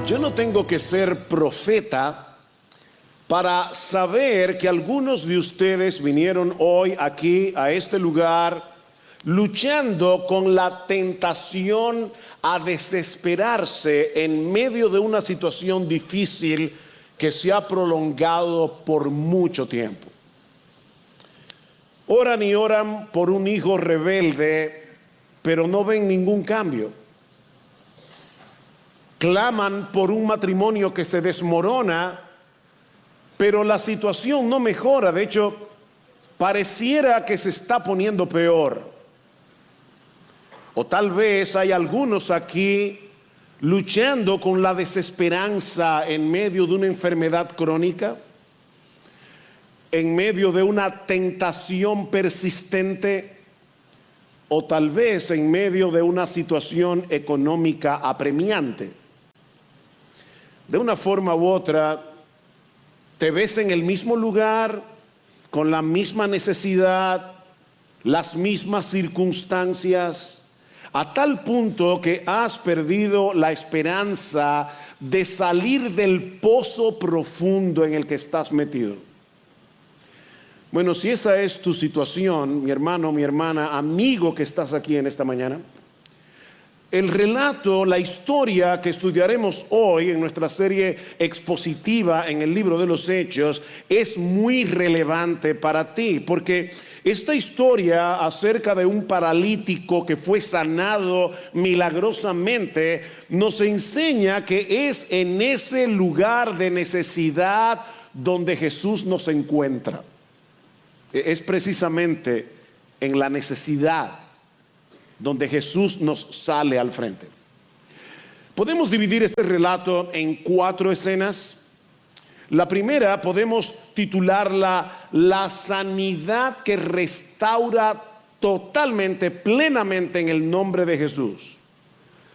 Yo no tengo que ser profeta para saber que algunos de ustedes vinieron hoy aquí a este lugar luchando con la tentación a desesperarse en medio de una situación difícil que se ha prolongado por mucho tiempo. Oran y oran por un hijo rebelde, pero no ven ningún cambio. Claman por un matrimonio que se desmorona, pero la situación no mejora. De hecho, pareciera que se está poniendo peor. O tal vez hay algunos aquí luchando con la desesperanza en medio de una enfermedad crónica, en medio de una tentación persistente, o tal vez en medio de una situación económica apremiante. De una forma u otra, te ves en el mismo lugar, con la misma necesidad, las mismas circunstancias, a tal punto que has perdido la esperanza de salir del pozo profundo en el que estás metido. Bueno, si esa es tu situación, mi hermano, mi hermana, amigo que estás aquí en esta mañana, el relato, la historia que estudiaremos hoy en nuestra serie expositiva en el libro de los Hechos es muy relevante para ti, porque esta historia acerca de un paralítico que fue sanado milagrosamente nos enseña que es en ese lugar de necesidad donde Jesús nos encuentra. Es precisamente en la necesidad donde Jesús nos sale al frente. Podemos dividir este relato en 4 escenas. La primera podemos titularla La sanidad que restaura totalmente, plenamente en el nombre de Jesús.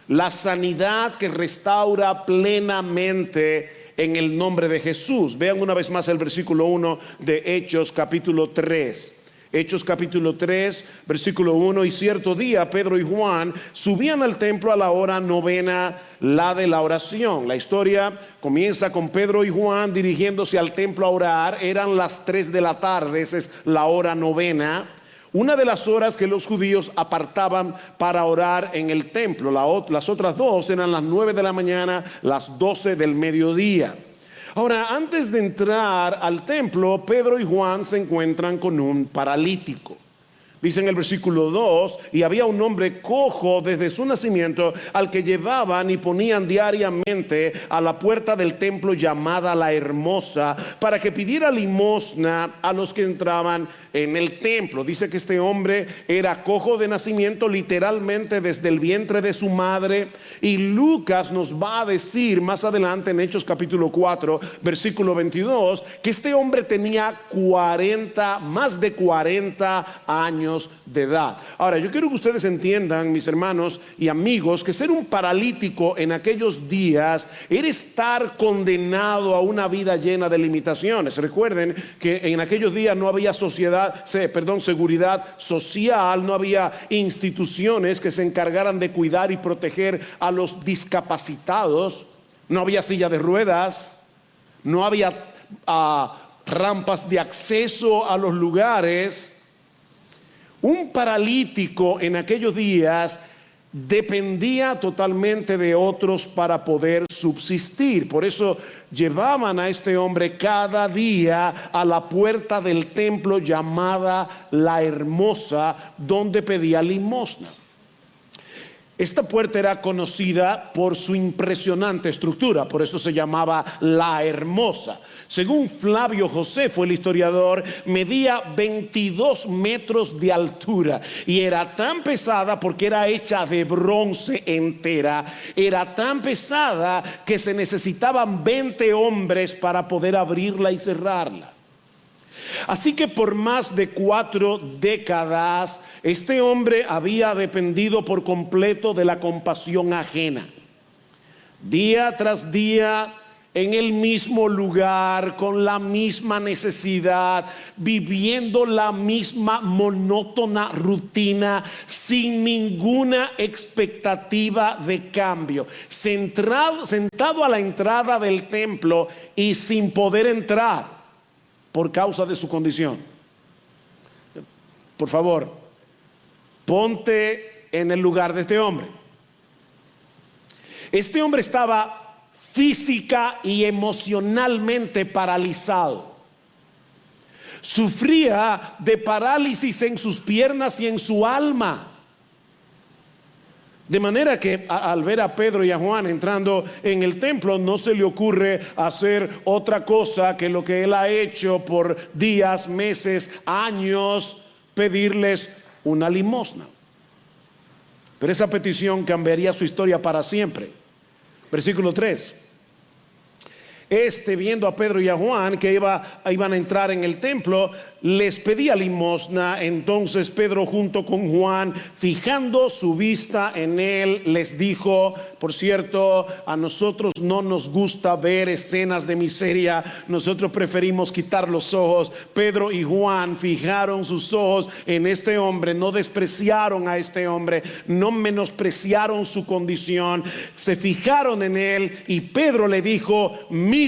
La sanidad que restaura plenamente en el nombre de Jesús. Vean una vez más el versículo 1 de Hechos capítulo 3. Hechos capítulo 3, versículo 1. Y cierto día Pedro y Juan subían al templo a la hora novena, la de la oración. La historia comienza con Pedro y Juan dirigiéndose al templo a orar. Eran las 3 de la tarde, esa es la hora novena, una de las horas que los judíos apartaban para orar en el templo. Las otras 2 eran las 9 de la mañana, las 12 del mediodía. Ahora, antes de entrar al templo, Pedro y Juan se encuentran con un paralítico. Dice en el versículo 2, y había un hombre cojo desde su nacimiento, al que llevaban y ponían diariamente a la puerta del templo llamada La Hermosa, para que pidiera limosna a los que entraban en el templo. Dice que este hombre era cojo de nacimiento, literalmente desde el vientre de su madre. Y Lucas nos va a decir más adelante en Hechos capítulo 4, versículo 22, que este hombre tenía más de 40 años de edad. Ahora, yo quiero que ustedes entiendan, mis hermanos y amigos, que ser un paralítico en aquellos días era estar condenado a una vida llena de limitaciones. Recuerden que en aquellos días no había seguridad social, no había instituciones que se encargaran de cuidar y proteger a los discapacitados, no había silla de ruedas, no había rampas de acceso a los lugares. Un paralítico en aquellos días dependía totalmente de otros para poder subsistir. Por eso llevaban a este hombre cada día a la puerta del templo llamada La Hermosa, donde pedía limosna. Esta puerta era conocida por su impresionante estructura, por eso se llamaba La Hermosa. Según Flavio Josefo, el historiador, medía 22 metros de altura y era tan pesada porque era hecha de bronce entera. Era tan pesada que se necesitaban 20 hombres para poder abrirla y cerrarla. Así que por más de 4 décadas, este hombre había dependido por completo de la compasión ajena. Día tras día, en el mismo lugar, con la misma necesidad, viviendo la misma monótona rutina, sin ninguna expectativa de cambio, sentado a la entrada del templo y sin poder entrar por causa de su condición. Por favor, ponte en el lugar de este hombre. Este hombre estaba física y emocionalmente paralizado. Sufría de parálisis en sus piernas y en su alma. De manera que al ver a Pedro y a Juan entrando en el templo, no se le ocurre hacer otra cosa que lo que él ha hecho por días, meses, años, pedirles una limosna. Pero esa petición cambiaría su historia para siempre. Versículo 3. Viendo a Pedro y a Juan que iban a entrar en el templo, les pedía limosna. Entonces Pedro, junto con Juan, fijando su vista en él, les dijo: por cierto, a nosotros no nos gusta ver escenas de miseria, nosotros preferimos quitar los ojos. Pedro y Juan fijaron sus ojos en este hombre, no despreciaron a este hombre, no menospreciaron su condición, se fijaron en él, y Pedro le dijo: míranos.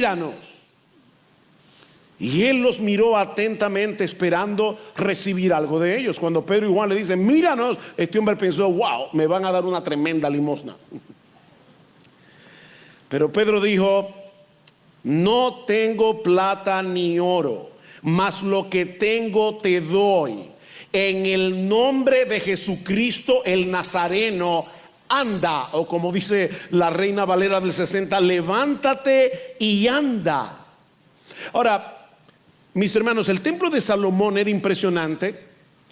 Y él los miró atentamente, esperando recibir algo de ellos. Cuando Pedro y Juan le dicen: míranos, este hombre pensó: wow, me van a dar una tremenda limosna. Pero Pedro dijo: no tengo plata ni oro, mas lo que tengo te doy. En el nombre de Jesucristo el Nazareno, anda. O como dice la Reina Valera del 60, levántate y anda. Ahora, mis hermanos, el templo de Salomón era impresionante,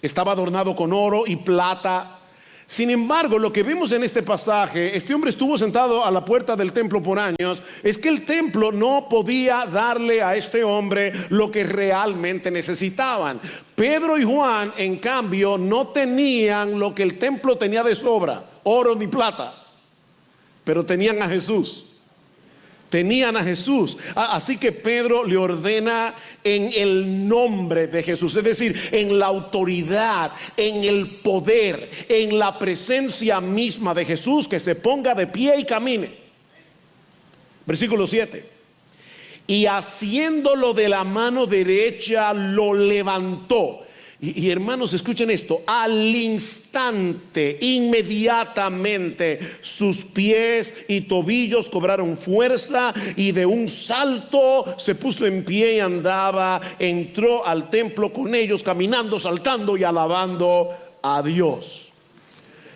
estaba adornado con oro y plata. Sin embargo, lo que vemos en este pasaje, este hombre estuvo sentado a la puerta del templo por años, es que el templo no podía darle a este hombre lo que realmente necesitaban. Pedro y Juan, en cambio, no tenían lo que el templo tenía de sobra, oro ni plata, pero tenían a Jesús. Tenían a Jesús. Así que Pedro le ordena en el nombre de Jesús, es decir, en la autoridad, en el poder, en la presencia misma de Jesús, que se ponga de pie y camine. Versículo 7. Y haciéndolo de la mano derecha, lo levantó. Y hermanos, escuchen esto: al instante, inmediatamente, sus pies y tobillos cobraron fuerza, y de un salto se puso en pie y andaba. Entró al templo con ellos, caminando, saltando y alabando a Dios.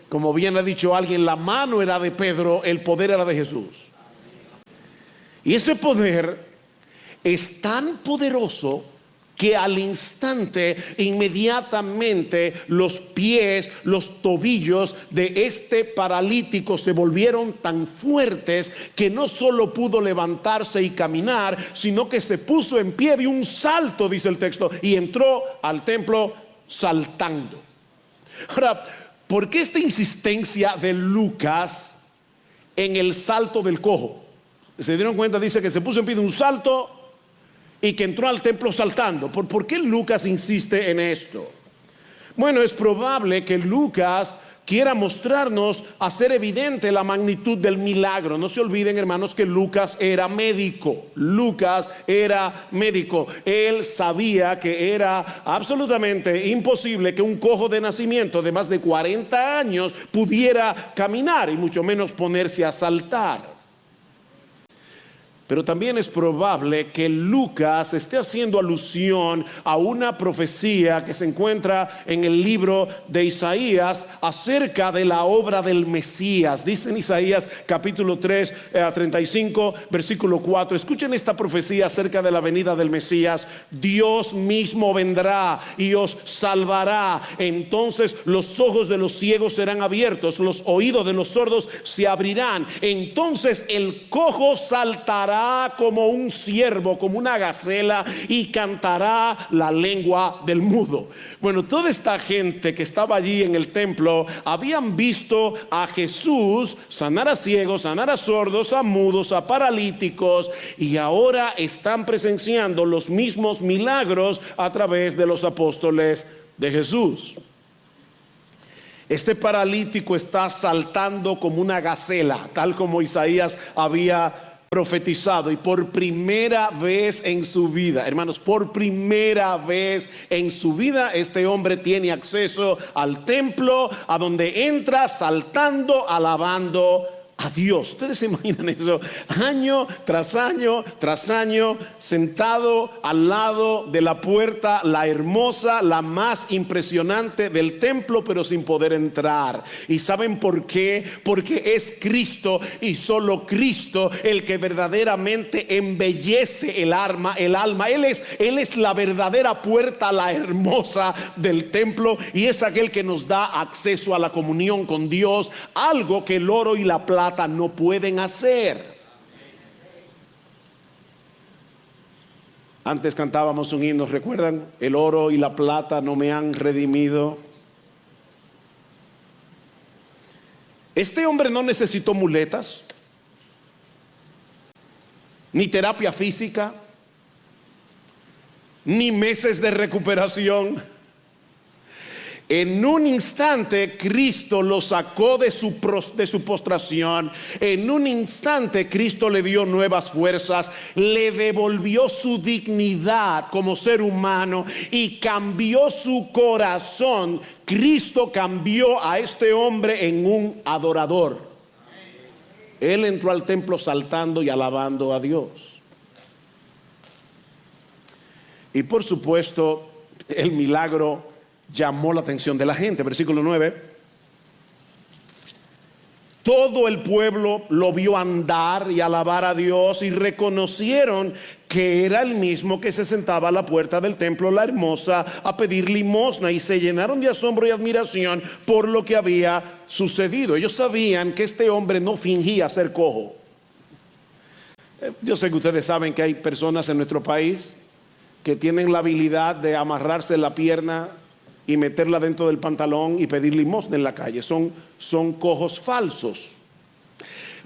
Como bien ha dicho alguien, la mano era de Pedro, el poder era de Jesús. Y ese poder es tan poderoso que al instante, inmediatamente, los pies, los tobillos de este paralítico se volvieron tan fuertes que no solo pudo levantarse y caminar, sino que se puso en pie de un salto, dice el texto, y entró al templo saltando. Ahora, ¿por qué esta insistencia de Lucas en el salto del cojo? ¿Se dieron cuenta? Dice que se puso en pie de un salto y que entró al templo saltando. ¿Por qué Lucas insiste en esto? Bueno, es probable que Lucas quiera mostrarnos, hacer evidente la magnitud del milagro. No se olviden, hermanos, que Lucas era médico. Lucas era médico. Él sabía que era absolutamente imposible que un cojo de nacimiento de más de 40 años pudiera caminar, y mucho menos ponerse a saltar. Pero también es probable que Lucas esté haciendo alusión a una profecía que se encuentra en el libro de Isaías acerca de la obra del Mesías. Dice en Isaías capítulo 3, 35, versículo 4. Escuchen esta profecía acerca de la venida del Mesías. Dios mismo vendrá y os salvará. Entonces los ojos de los ciegos serán abiertos, los oídos de los sordos se abrirán. Entonces el cojo saltará volará como un ciervo, como una gacela, y cantará la lengua del mudo. Bueno, toda esta gente que estaba allí en el templo habían visto a Jesús sanar a ciegos, sanar a sordos, a mudos, a paralíticos, y ahora están presenciando los mismos milagros a través de los apóstoles de Jesús. Este paralítico está saltando como una gacela, tal como Isaías había profetizado, y por primera vez en su vida, hermanos, por primera vez en su vida, este hombre tiene acceso al templo, a donde entra saltando, alabando a Dios. Ustedes se imaginan eso, año tras año tras año, sentado al lado de la puerta, la hermosa, la más impresionante del templo, pero sin poder entrar. ¿Y saben por qué? Porque es Cristo, y solo Cristo, el que verdaderamente embellece el alma. Él es la verdadera puerta, la hermosa del templo, y es aquel que nos da acceso a la comunión con Dios, algo que el oro y la plata no pueden hacer. Antes cantábamos un himno, ¿recuerdan? El oro y la plata no me han redimido. Este hombre no necesitó muletas, ni terapia física, ni meses de recuperación. En un instante Cristo lo sacó de su postración. En un instante Cristo le dio nuevas fuerzas, le devolvió su dignidad como ser humano y cambió su corazón. Cristo cambió a este hombre en un adorador. Él entró al templo saltando y alabando a Dios. Y por supuesto, el milagro llamó la atención de la gente. Versículo 9. Todo el pueblo lo vio andar y alabar a Dios, y reconocieron que era el mismo que se sentaba a la puerta del templo, la hermosa, a pedir limosna, y se llenaron de asombro y admiración por lo que había sucedido. Ellos sabían que este hombre no fingía ser cojo. Yo sé que ustedes saben que hay personas en nuestro país que tienen la habilidad de amarrarse la pierna y meterla dentro del pantalón y pedir limosna en la calle. Son cojos falsos.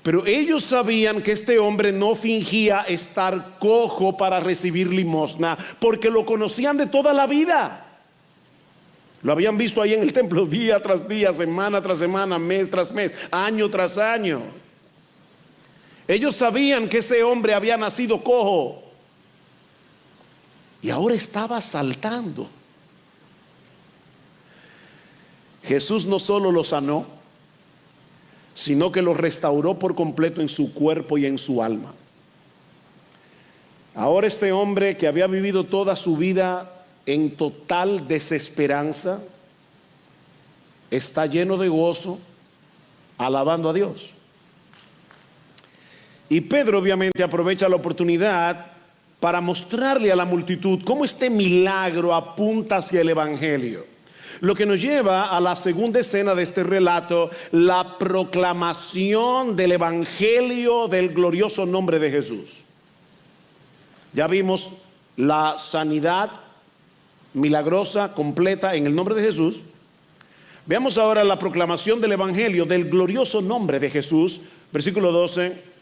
Pero ellos sabían que este hombre no fingía estar cojo para recibir limosna, porque lo conocían de toda la vida. Lo habían visto ahí en el templo día tras día, semana tras semana, mes tras mes, año tras año. Ellos sabían que ese hombre había nacido cojo y ahora estaba saltando. Jesús no solo lo sanó, sino que lo restauró por completo en su cuerpo y en su alma. Ahora este hombre, que había vivido toda su vida en total desesperanza, está lleno de gozo, alabando a Dios. Y Pedro obviamente aprovecha la oportunidad para mostrarle a la multitud cómo este milagro apunta hacia el evangelio. Lo que nos lleva a la segunda escena de este relato, la proclamación del evangelio del glorioso nombre de Jesús. Ya vimos la sanidad milagrosa, completa en el nombre de Jesús. Veamos ahora la proclamación del evangelio del glorioso nombre de Jesús. Versículo 11,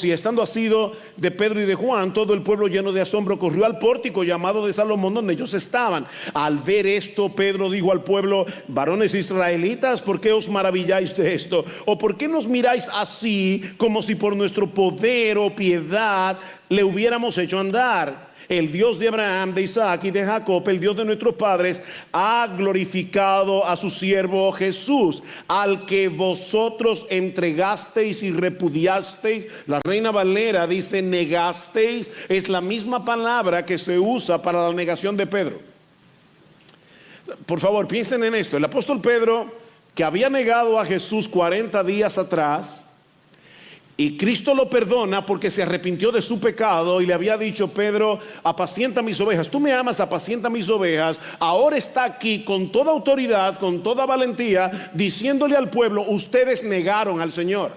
y estando asido de Pedro y de Juan, todo el pueblo lleno de asombro corrió al pórtico llamado de Salomón, donde ellos estaban. Al ver esto, Pedro dijo al pueblo: varones israelitas, ¿por qué os maravilláis de esto? ¿O por qué nos miráis así, como si por nuestro poder o piedad le hubiéramos hecho andar? El Dios de Abraham, de Isaac y de Jacob, el Dios de nuestros padres, ha glorificado a su siervo Jesús, al que vosotros entregasteis y repudiasteis. La Reina Valera dice negasteis, es la misma palabra que se usa para la negación de Pedro. Por favor, piensen en esto. El apóstol Pedro, que había negado a Jesús 40 días atrás, y Cristo lo perdona porque se arrepintió de su pecado y le había dicho: Pedro, apacienta mis ovejas, tú me amas, apacienta mis ovejas. Ahora está aquí con toda autoridad, con toda valentía, diciéndole al pueblo: ustedes negaron al Señor.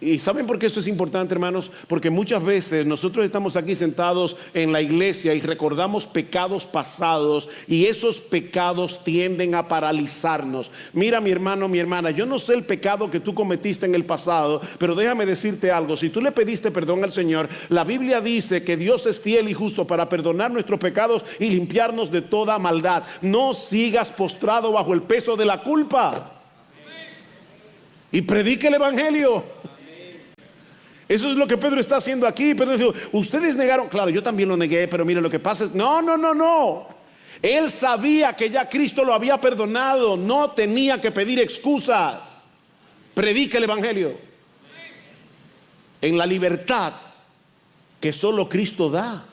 ¿Y saben por qué esto es importante, hermanos? Porque muchas veces nosotros estamos aquí sentados en la iglesia y recordamos pecados pasados, y esos pecados tienden a paralizarnos. Mira, mi hermano, mi hermana, yo no sé el pecado que tú cometiste en el pasado, pero déjame decirte algo. Si tú le pediste perdón al Señor, la Biblia dice que Dios es fiel y justo para perdonar nuestros pecados y limpiarnos de toda maldad. No sigas postrado bajo el peso de la culpa. Y predique el evangelio. Eso es lo que Pedro está haciendo aquí. Pedro dijo, ustedes negaron. Claro, yo también lo negué, pero mire, lo que pasa es, no. Él sabía que ya Cristo lo había perdonado. No tenía que pedir excusas. Predica el evangelio en la libertad que solo Cristo da.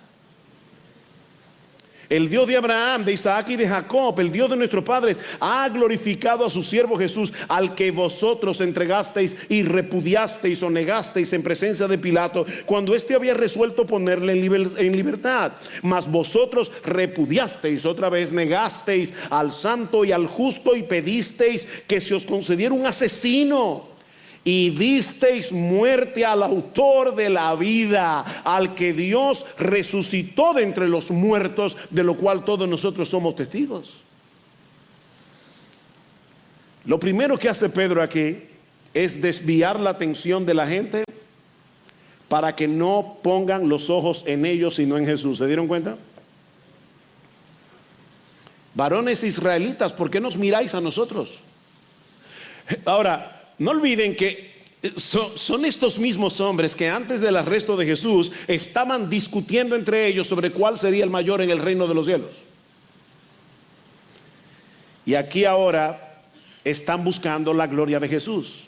El Dios de Abraham, de Isaac y de Jacob, el Dios de nuestros padres, ha glorificado a su siervo Jesús, al que vosotros entregasteis y repudiasteis o negasteis en presencia de Pilato, cuando éste había resuelto ponerle en libertad. Mas vosotros repudiasteis, otra vez negasteis al santo y al justo, y pedisteis que se os concediera un asesino. Y disteis muerte al autor de la vida, al que Dios resucitó de entre los muertos, de lo cual todos nosotros somos testigos. Lo primero que hace Pedro aquí es desviar la atención de la gente para que no pongan los ojos en ellos sino en Jesús. ¿Se dieron cuenta? Varones israelitas, ¿por qué nos miráis a nosotros? Ahora, no olviden que son estos mismos hombres que antes del arresto de Jesús estaban discutiendo entre ellos sobre cuál sería el mayor en el reino de los cielos. Y aquí ahora están buscando la gloria de Jesús,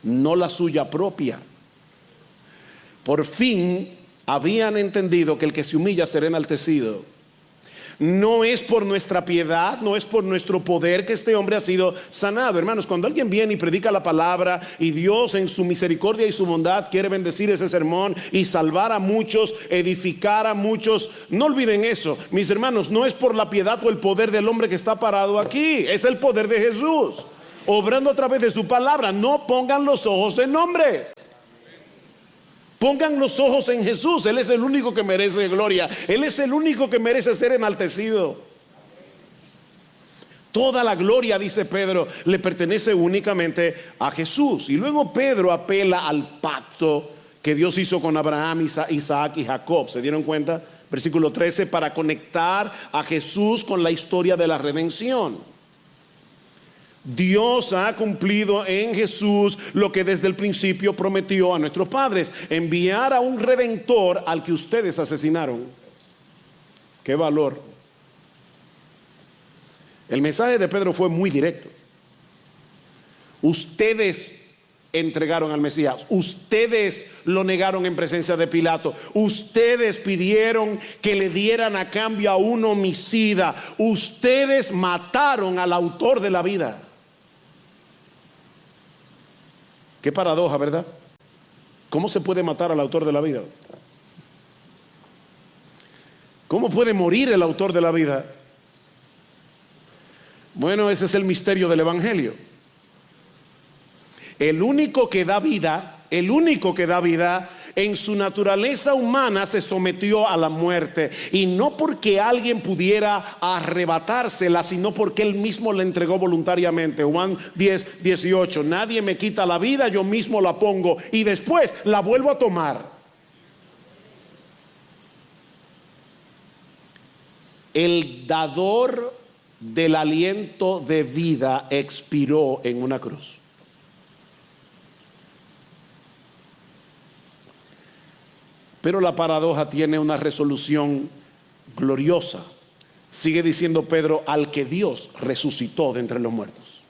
no la suya propia. Por fin habían entendido que el que se humilla será enaltecido. No es por nuestra piedad, no es por nuestro poder que este hombre ha sido sanado. Hermanos, cuando alguien viene y predica la palabra, y Dios en su misericordia y su bondad quiere bendecir ese sermón y salvar a muchos, edificar a muchos, no olviden eso, mis hermanos. No es por la piedad o el poder del hombre que está parado aquí, es el poder de Jesús obrando a través de su palabra. No pongan los ojos en hombres, pongan los ojos en Jesús. Él es el único que merece gloria. Él es el único que merece ser enaltecido. Toda la gloria, dice Pedro, le pertenece únicamente a Jesús. Y luego Pedro apela al pacto que Dios hizo con Abraham, Isaac y Jacob. ¿Se dieron cuenta? Versículo 13, para conectar a Jesús con la historia de la redención. Dios ha cumplido en Jesús lo que desde el principio prometió a nuestros padres: enviar a un redentor al que ustedes asesinaron. ¡Qué valor! El mensaje de Pedro fue muy directo. Ustedes entregaron al Mesías, ustedes lo negaron en presencia de Pilato, ustedes pidieron que le dieran a cambio a un homicida, ustedes mataron al autor de la vida. Qué paradoja, ¿verdad? ¿Cómo se puede matar al autor de la vida? ¿Cómo puede morir el autor de la vida? Bueno, ese es el misterio del evangelio. El único que da vida, en su naturaleza humana se sometió a la muerte, y no porque alguien pudiera arrebatársela, sino porque él mismo la entregó voluntariamente. Juan 10:18, nadie me quita la vida, yo mismo la pongo y después la vuelvo a tomar. El dador del aliento de vida expiró en una cruz. Pero la paradoja tiene una resolución gloriosa. Sigue diciendo Pedro, al que Dios resucitó de entre los muertos.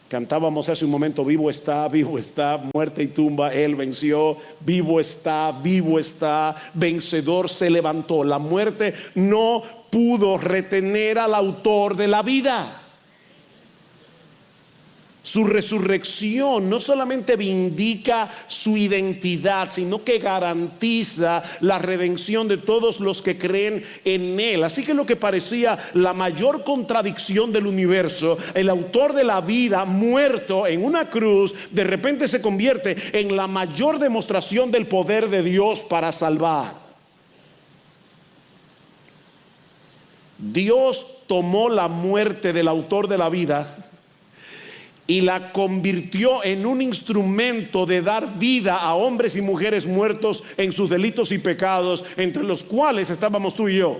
Cantábamos hace un momento, vivo está, muerte y tumba Él venció, vivo está, vencedor se levantó. La muerte no pudo retener al autor de la vida. Su resurrección no solamente vindica su identidad, sino que garantiza la redención de todos los que creen en Él. Así que lo que parecía la mayor contradicción del universo, el autor de la vida muerto en una cruz, de repente se convierte en la mayor demostración del poder de Dios para salvar. Dios tomó la muerte del autor de la vida y la convirtió en un instrumento de dar vida a hombres y mujeres muertos en sus delitos y pecados, entre los cuales estábamos tú y yo.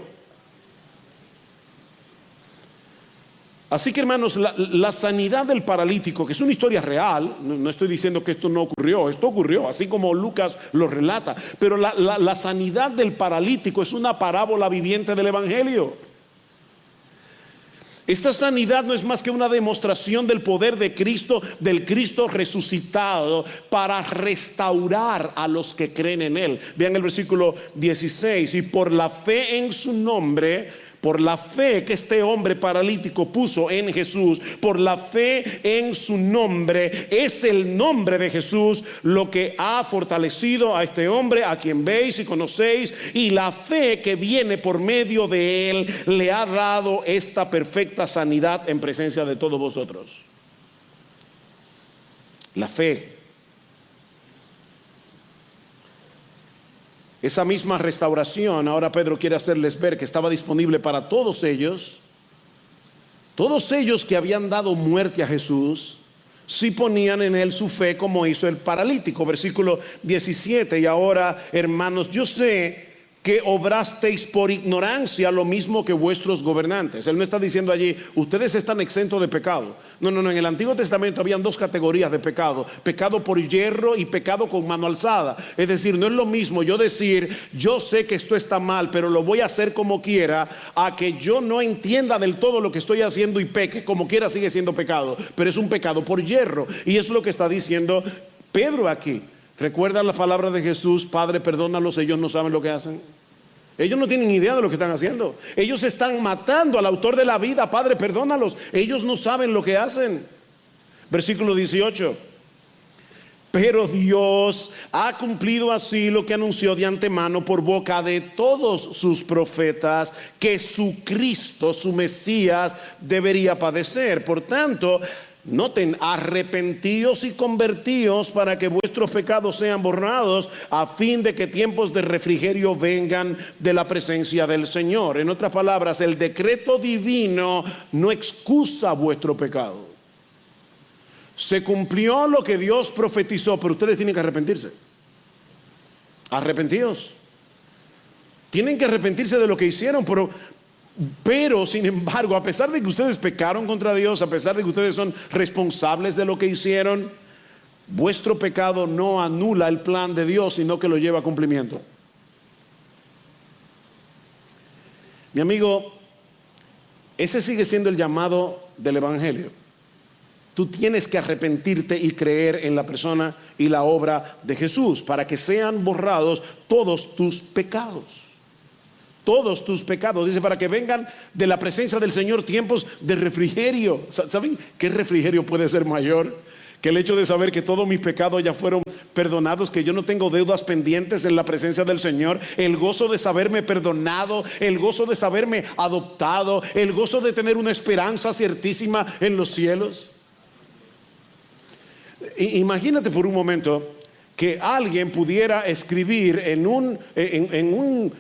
Así que, hermanos, la sanidad del paralítico, que es una historia real, no estoy diciendo que esto no ocurrió, esto ocurrió, así como Lucas lo relata, pero la sanidad del paralítico es una parábola viviente del Evangelio. Esta sanidad no es más que una demostración del poder de Cristo, del Cristo resucitado, para restaurar a los que creen en Él. Vean el versículo 16: y por la fe en su nombre, por la fe que este hombre paralítico puso en Jesús, por la fe en su nombre, es el nombre de Jesús lo que ha fortalecido a este hombre, a quien veis y conocéis, y la fe que viene por medio de él le ha dado esta perfecta sanidad en presencia de todos vosotros. La fe. Esa misma restauración, ahora Pedro quiere hacerles ver que estaba disponible para todos ellos que habían dado muerte a Jesús, si ponían en él su fe, como hizo el paralítico. Versículo 17: y ahora, hermanos, yo sé que obrasteis por ignorancia lo mismo que vuestros gobernantes. Él no está diciendo allí, ustedes están exentos de pecado. No, en el Antiguo Testamento habían dos categorías de pecado: pecado por hierro y pecado con mano alzada. Es decir, no es lo mismo yo decir, yo sé que esto está mal, pero lo voy a hacer como quiera, a que yo no entienda del todo lo que estoy haciendo y peque. Como quiera sigue siendo pecado, pero es un pecado por hierro. Y es lo que está diciendo Pedro aquí. ¿Recuerda la palabra de Jesús? Padre, perdónalos, ellos no saben lo que hacen. Ellos no tienen idea de lo que están haciendo. Ellos están matando al autor de la vida. Padre, perdónalos, ellos no saben lo que hacen. Versículo 18: pero Dios ha cumplido así lo que anunció de antemano por boca de todos sus profetas, que su Cristo, su Mesías, debería padecer. Por tanto, noten, arrepentíos y convertíos para que vuestros pecados sean borrados, a fin de que tiempos de refrigerio vengan de la presencia del Señor. En otras palabras, el decreto divino no excusa vuestro pecado. Se cumplió lo que Dios profetizó, pero ustedes tienen que arrepentirse. Arrepentíos. Tienen que arrepentirse de lo que hicieron, pero sin embargo, a pesar de que ustedes pecaron contra Dios, a pesar de que ustedes son responsables de lo que hicieron, vuestro pecado no anula el plan de Dios, sino que lo lleva a cumplimiento. Mi amigo, ese sigue siendo el llamado del Evangelio. Tú tienes que arrepentirte y creer en la persona y la obra de Jesús para que sean borrados todos tus pecados. Todos tus pecados, dice, para que vengan de la presencia del Señor tiempos de refrigerio. ¿Saben qué refrigerio puede ser mayor que el hecho de saber que todos mis pecados ya fueron perdonados, que yo no tengo deudas pendientes en la presencia del Señor? El gozo de saberme perdonado, el gozo de saberme adoptado, el gozo de tener una esperanza ciertísima en los cielos. Imagínate por un momento que alguien pudiera escribir en un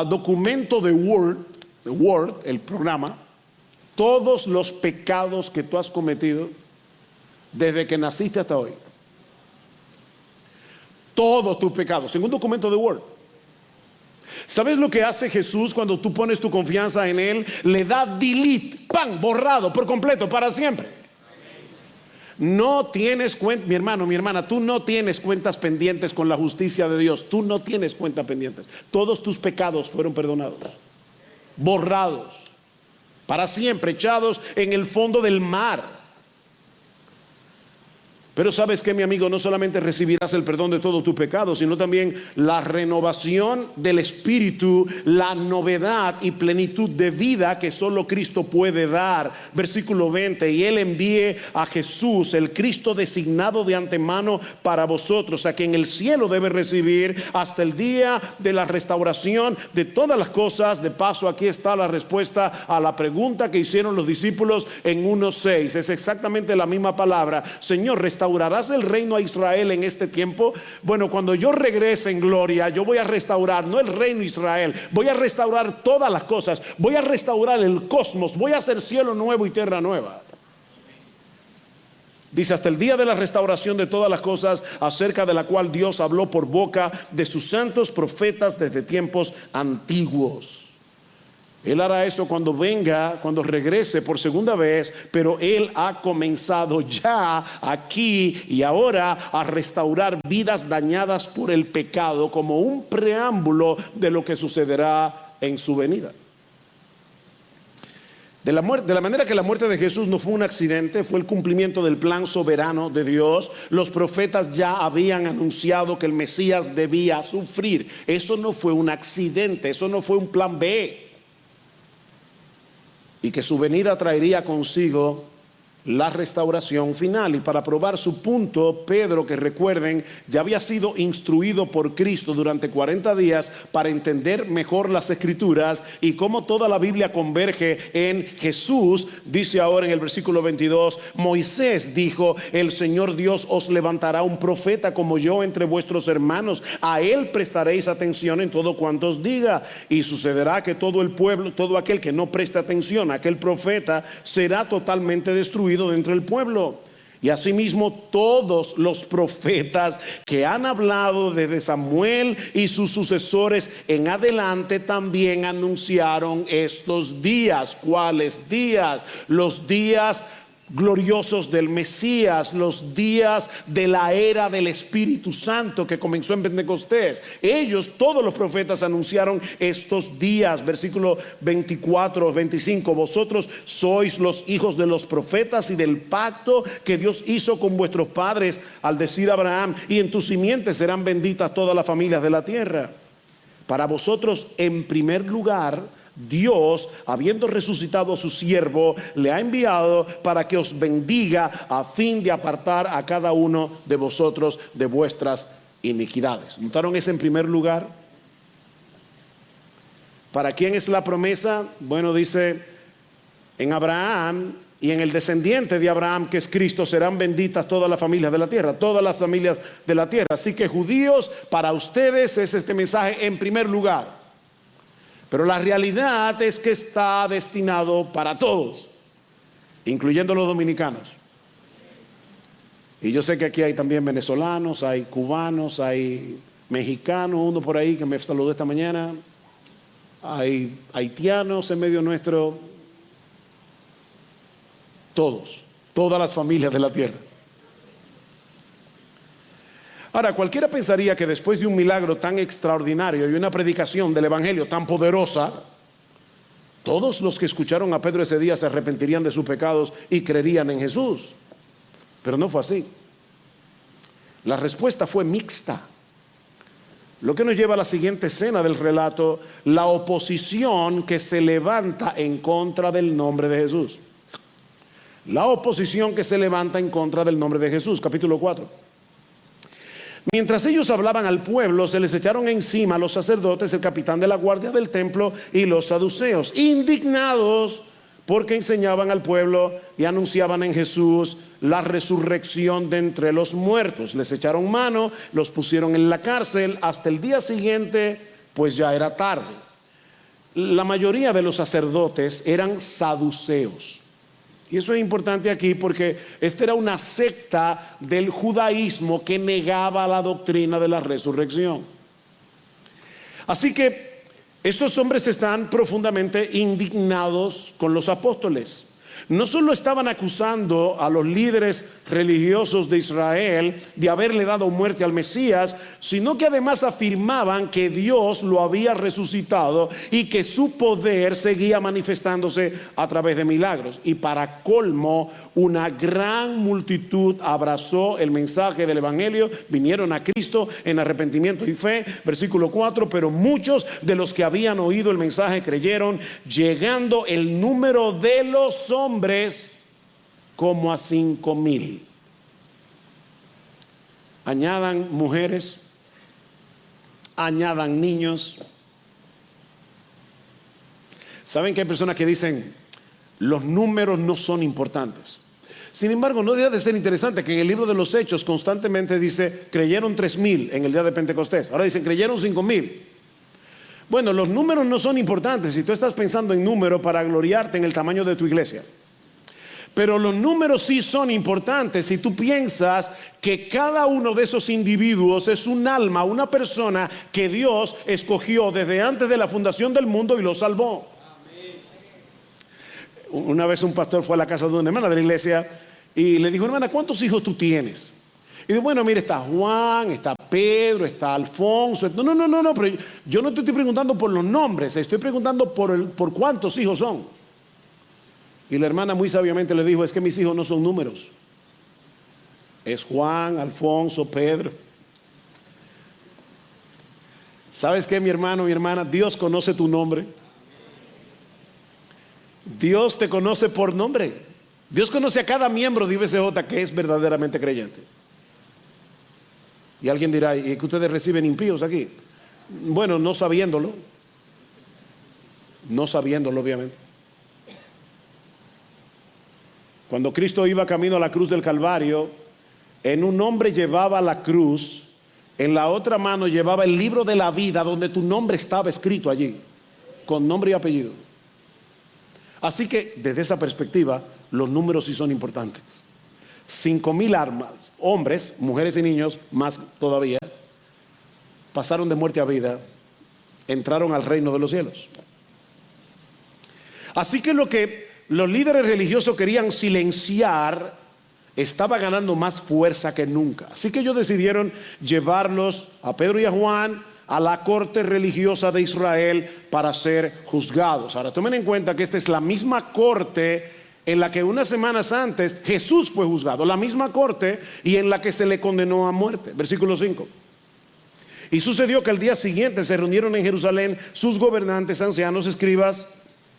documento de Word, el programa, todos los pecados que tú has cometido desde que naciste hasta hoy. Todos tus pecados, en un documento de Word. ¿Sabes lo que hace Jesús cuando tú pones tu confianza en Él? Le da delete, ¡pam!, borrado por completo, para siempre. No tienes cuenta, mi hermano, mi hermana, tú no tienes cuentas pendientes con la justicia de Dios. Tú no tienes cuentas pendientes. Todos tus pecados fueron perdonados, borrados, para siempre, echados en el fondo del mar. Pero sabes que, mi amigo, no solamente recibirás el perdón de todos tus pecados, sino también la renovación del espíritu, la novedad y plenitud de vida que solo Cristo puede dar. Versículo 20, y Él envíe a Jesús, el Cristo designado de antemano para vosotros, a quien el cielo debe recibir hasta el día de la restauración de todas las cosas. De paso, aquí está la respuesta a la pregunta que hicieron los discípulos en 1:6. Es exactamente la misma palabra. Señor, ¿restaurarás el reino a Israel en este tiempo? Bueno, cuando yo regrese en gloria, yo voy a restaurar no el reino de Israel, voy a restaurar todas las cosas, voy a restaurar el cosmos, voy a hacer cielo nuevo y tierra nueva. Dice, hasta el día de la restauración de todas las cosas, acerca de la cual Dios habló por boca de sus santos profetas desde tiempos antiguos. Él hará eso cuando venga, cuando regrese por segunda vez, pero Él ha comenzado ya aquí y ahora a restaurar vidas dañadas por el pecado como un preámbulo de lo que sucederá en su venida. De la manera que la muerte de Jesús no fue un accidente, fue el cumplimiento del plan soberano de Dios. Los profetas ya habían anunciado que el Mesías debía sufrir. Eso no fue un accidente, eso no fue un plan B. Y que su venida traería consigo la restauración final. Y para probar su punto, Pedro, que recuerden, ya había sido instruido por Cristo durante 40 días para entender mejor las Escrituras y cómo toda la Biblia converge en Jesús. Dice ahora en el versículo 22, Moisés dijo, el Señor Dios os levantará un profeta como yo entre vuestros hermanos, a él prestaréis atención en todo cuanto os diga, y sucederá que todo el pueblo, todo aquel que no preste atención a aquel profeta, será totalmente destruido dentro del pueblo. Y asimismo todos los profetas que han hablado desde Samuel y sus sucesores en adelante también anunciaron estos días. ¿Cuáles días? Los días gloriosos del Mesías, los días de la era del Espíritu Santo que comenzó en Pentecostés. Ellos, todos los profetas, anunciaron estos días. Versículo 24, 25, vosotros sois los hijos de los profetas y del pacto que Dios hizo con vuestros padres al decir a Abraham, y en tus simientes serán benditas todas las familias de la tierra. Para vosotros, en primer lugar, Dios, habiendo resucitado a su siervo, le ha enviado para que os bendiga a fin de apartar a cada uno de vosotros de vuestras iniquidades. ¿Notaron ese en primer lugar? ¿Para quién es la promesa? Bueno, dice, en Abraham y en el descendiente de Abraham, que es Cristo, serán benditas todas las familias de la tierra, todas las familias de la tierra. Así que judíos, para ustedes es este mensaje en primer lugar. Pero la realidad es que está destinado para todos, incluyendo los dominicanos. Y yo sé que aquí hay también venezolanos, hay cubanos, hay mexicanos, uno por ahí que me saludó esta mañana, hay haitianos en medio nuestro, todos, todas las familias de la tierra. Ahora, cualquiera pensaría que después de un milagro tan extraordinario y una predicación del evangelio tan poderosa, todos los que escucharon a Pedro ese día se arrepentirían de sus pecados y creerían en Jesús. Pero no fue así. La respuesta fue mixta. Lo que nos lleva a la siguiente escena del relato, la oposición que se levanta en contra del nombre de Jesús. La oposición que se levanta en contra del nombre de Jesús, capítulo 4. Mientras ellos hablaban al pueblo, se les echaron encima los sacerdotes, el capitán de la guardia del templo y los saduceos, indignados porque enseñaban al pueblo y anunciaban en Jesús la resurrección de entre los muertos. Les echaron mano, los pusieron en la cárcel hasta el día siguiente, pues ya era tarde. La mayoría de los sacerdotes eran saduceos. Y eso es importante aquí porque esta era una secta del judaísmo que negaba la doctrina de la resurrección. Así que estos hombres están profundamente indignados con los apóstoles. No solo estaban acusando a los líderes religiosos de Israel de haberle dado muerte al Mesías, sino que además afirmaban que Dios lo había resucitado y que su poder seguía manifestándose a través de milagros. Y para colmo, una gran multitud abrazó el mensaje del Evangelio, vinieron a Cristo en arrepentimiento y fe. Versículo 4, pero muchos de los que habían oído el mensaje creyeron, llegando el número de los hombres como a 5,000. Añadan mujeres, añadan niños. ¿Saben que hay personas que dicen los números no son importantes? Sin embargo, no deja de ser interesante que en el libro de los Hechos constantemente dice creyeron 3,000 en el día de Pentecostés. Ahora dicen creyeron 5,000. Bueno, los números no son importantes si tú estás pensando en número para gloriarte en el tamaño de tu iglesia. Pero los números sí son importantes si tú piensas que cada uno de esos individuos es un alma, una persona que Dios escogió desde antes de la fundación del mundo y lo salvó. Una vez un pastor fue a la casa de una hermana de la iglesia y le dijo, hermana, ¿cuántos hijos tú tienes? Y dijo, bueno, mire, está Juan, está Pedro, está Alfonso. No, pero yo no te estoy preguntando por los nombres, estoy preguntando por cuántos hijos son. Y la hermana muy sabiamente le dijo, es que mis hijos no son números. Es Juan, Alfonso, Pedro. ¿Sabes qué, mi hermano, mi hermana? Dios conoce tu nombre. Dios te conoce por nombre. Dios conoce a cada miembro de IBCJ que es verdaderamente creyente. Y alguien dirá, ¿y que ustedes reciben impíos aquí? Bueno, no sabiéndolo. No sabiéndolo, obviamente. Cuando Cristo iba camino a la cruz del Calvario, en un hombre llevaba la cruz, en la otra mano llevaba el libro de la vida donde tu nombre estaba escrito allí, con nombre y apellido. Así que desde esa perspectiva, los números sí son importantes. 5,000 almas, hombres, mujeres y niños, más todavía, pasaron de muerte a vida, entraron al reino de los cielos. Así que lo que los líderes religiosos querían silenciar estaba ganando más fuerza que nunca. Así que ellos decidieron llevarlos a Pedro y a Juan a la corte religiosa de Israel para ser juzgados. Ahora tomen en cuenta que esta es la misma corte en la que unas semanas antes Jesús fue juzgado, la misma corte y en la que se le condenó a muerte. Versículo 5. Y sucedió que al día siguiente se reunieron en Jerusalén sus gobernantes, ancianos, escribas.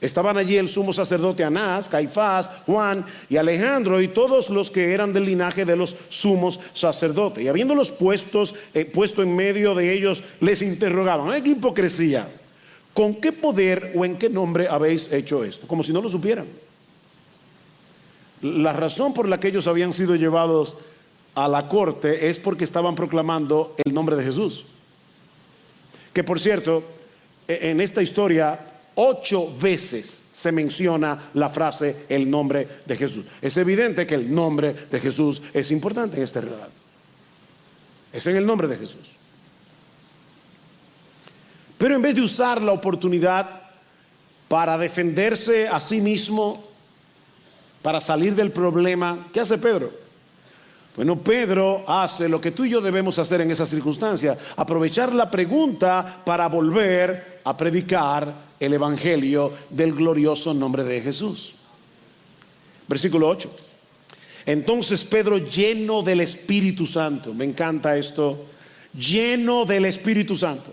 Estaban allí el sumo sacerdote Anás, Caifás, Juan y Alejandro y todos los que eran del linaje de los sumos sacerdotes. Y habiéndolos puesto en medio de ellos, les interrogaban. ¡Ay, qué hipocresía! ¿Con qué poder o en qué nombre habéis hecho esto? Como si no lo supieran. La razón por la que ellos habían sido llevados a la corte es porque estaban proclamando el nombre de Jesús. Que por cierto, en esta historia 8 veces se menciona la frase el nombre de Jesús. Es evidente que el nombre de Jesús es importante en este relato. Es en el nombre de Jesús. Pero en vez de usar la oportunidad para defenderse a sí mismo, para salir del problema, ¿qué hace Pedro? Bueno, Pedro hace lo que tú y yo debemos hacer en esa circunstancia, aprovechar la pregunta para volver a predicar el evangelio del glorioso nombre de Jesús. Versículo 8. Entonces Pedro, lleno del Espíritu Santo, me encanta esto, lleno del Espíritu Santo,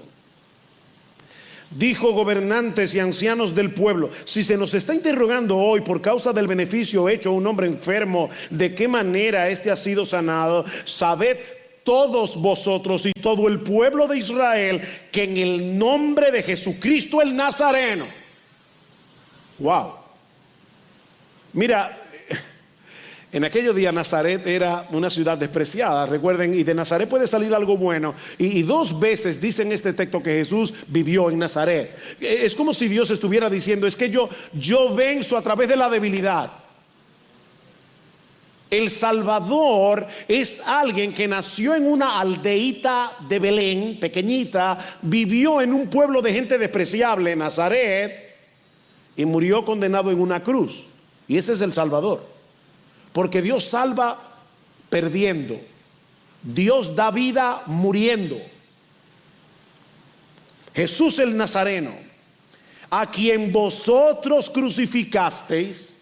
dijo: gobernantes y ancianos del pueblo, si se nos está interrogando hoy por causa del beneficio hecho a un hombre enfermo, de qué manera éste ha sido sanado, sabed todos vosotros y todo el pueblo de Israel que en el nombre de Jesucristo el Nazareno. Wow. Mira, en aquellos días Nazaret era una ciudad despreciada, recuerden, y de Nazaret puede salir algo bueno. Y 2 veces dice en este texto que Jesús vivió en Nazaret. Es como si Dios estuviera diciendo: es que yo venzo a través de la debilidad. El Salvador es alguien que nació en una aldeíta de Belén, pequeñita, vivió en un pueblo de gente despreciable, Nazaret, y murió condenado en una cruz. Y ese es el Salvador. Porque Dios salva perdiendo. Dios da vida muriendo. Jesús el Nazareno, a quien vosotros crucificasteis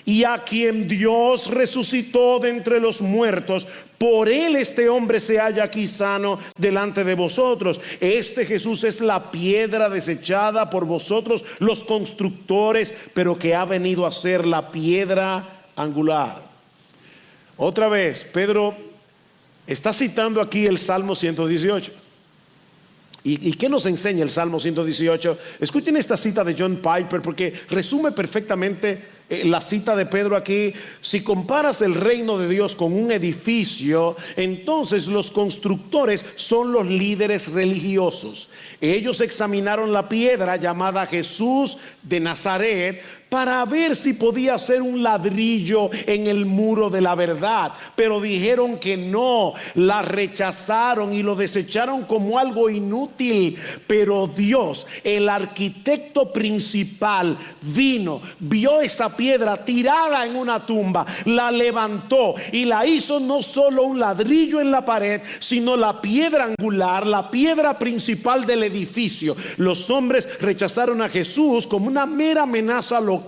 y a quien Dios resucitó de entre los muertos, por él este hombre se halla aquí sano delante de vosotros. Este Jesús es la piedra desechada por vosotros los constructores, pero que ha venido a ser la piedra angular. Otra vez, Pedro está citando aquí el Salmo 118. ¿Y qué nos enseña el Salmo 118? Escuchen esta cita de John Piper, porque resume perfectamente la cita de Pedro aquí. Si comparas el reino de Dios con un edificio, entonces los constructores son los líderes religiosos. Ellos examinaron la piedra llamada Jesús de Nazaret para ver si podía ser un ladrillo en el muro de la verdad, pero dijeron que no, la rechazaron y lo desecharon como algo inútil. Pero Dios, el arquitecto principal, vio esa piedra tirada en una tumba, la levantó y la hizo no solo un ladrillo en la pared, sino la piedra angular, la piedra principal del edificio. Los hombres rechazaron a Jesús como una mera amenaza local,